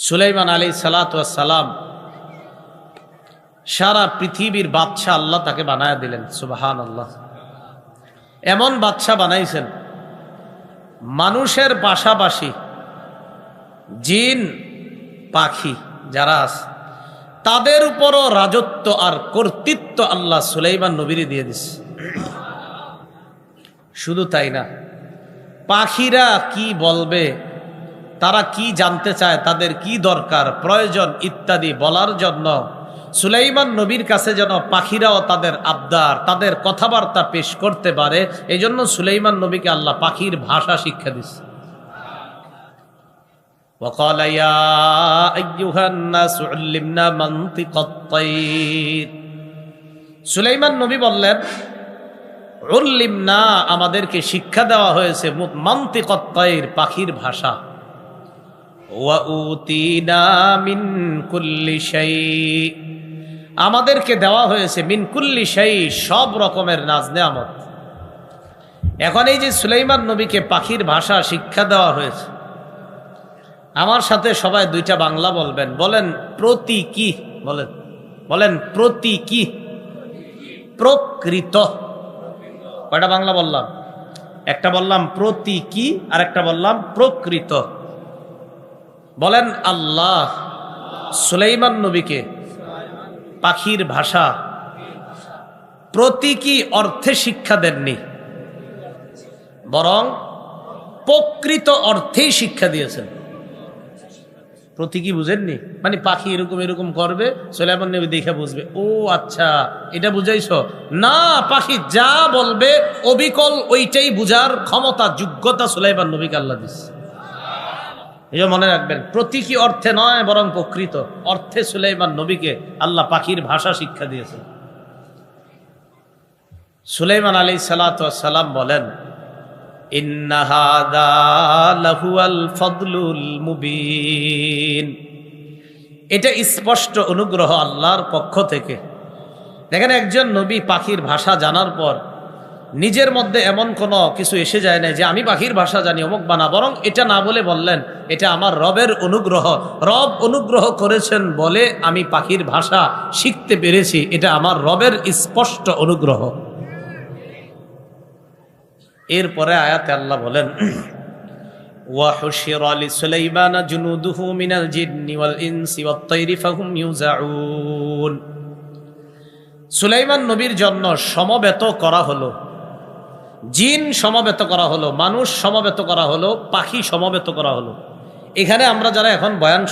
সুলাইমান আলাইহিস সালাতু ওয়াস সালাম সারা পৃথিবীর বাদশাহ আল্লাহ তাকে বানায়া দিলেন। সুবহানাল্লাহ। এমন বাদশাহ বানাইছেন মানুষের পাশাপাশি জিন পাখি যারা আছে তাদের উপরও রাজত্ব আর কর্তৃত্ব আল্লাহ সুলাইমান নবীরে দিয়ে দিছে। শুধু তাই না, পাখিরা কি বলবে, তারা কি জানতে চায়, তাদের কি দরকার প্রয়োজন ইত্যাদি বলার জন্য সুলাইমান নবীর কাছে যেন পাখিরাও তাদের আবদার তাদের কথাবার্তা পেশ করতে পারে, এই জন্য সুলাইমান নবীকে আল্লাহ পাখির ভাষা শিক্ষা দিচ্ছে। وقال يا أيها الناس علمنا منطق الطير। সুলাইমান নবী বললেন উল্লিমনা, আমাদেরকে শিক্ষা দেওয়া হয়েছে মান্তিকাত তাইর, পাখির ভাষা। ওয়া উতিনা মিন কুল্লি শাই, আমাদেরকে দেওয়া হয়েছে মিন কুল্লি শাই, সব রকমের নাজ নেয়ামত। এখন এই যে সুলাইমান নবীকে পাখির ভাষা শিক্ষা দেওয়া হয়েছে, আমার সাথে সবাই দুইটা বাংলা বলবেন। বলেন প্রতীকী, বলেন বলেন প্রতীকী, প্রকৃত। কয়টা বাংলা বললাম? একটা বললাম প্রতীকী আর একটা বললাম প্রকৃত। বলেন আল্লাহ সুলাইমান নবীকে পাখির ভাষা প্রতীকী অর্থে শিক্ষা দেননি, বরং প্রকৃত অর্থেই শিক্ষা দিয়েছেন। প্রতীকী বুঝেননি মানে পাখি এরকম এরকম করবে, সুলাইমান নবী দেখে বুঝবে, ও আচ্ছা এটা বুঝাইছো না। পাখি যা বলবে অবিকল ওইটাই বুঝার ক্ষমতা যোগ্যতা সুলাইমান নবীকে আল্লাহ দিচ্ছে। এই যে মনে রাখবেন, প্রতীকী অর্থে নয় বরং প্রকৃত অর্থে সুলাইমান নবীকে আল্লাহ পাখির ভাষা শিক্ষা দিয়েছেন। সুলাইমান আলাইহিস সালাতু ওয়াস সালাম বলেন ইন্না হাযা লাহুয়াল ফাদলুল মুবিন, এটা স্পষ্ট অনুগ্রহ আল্লাহর পক্ষ থেকে। দেখেন, একজন নবী পাখির ভাষা জানার পর নিজের মধ্যে এমন কোনো কিছু এসে যায় না যে আমি পাখির ভাষা জানি অমুক বানা, বরং এটা না বলে বললেন এটা আমার রবের অনুগ্রহ, রব অনুগ্রহ করেছেন বলে আমি পাখির ভাষা শিখতে পেরেছি, এটা আমার রবের স্পষ্ট অনুগ্রহ। এরপরে আয়াতে আল্লাহ বলেন ওয়া হুশিরা লিসুলাইমানা জুনুদুহু মিনাল জিন্নি ওয়াল ইনসি ওয়াত তায়রি ফাহুম ইউজাউন। সুলাইমান নবীর জন্য সমবেত করা হলো, জিন সমবেত করা হলো, মানুষ সমবেত করা হলো, পাখি সমবেত করা হলো। এখানে আমরা যারা এখন বয়ান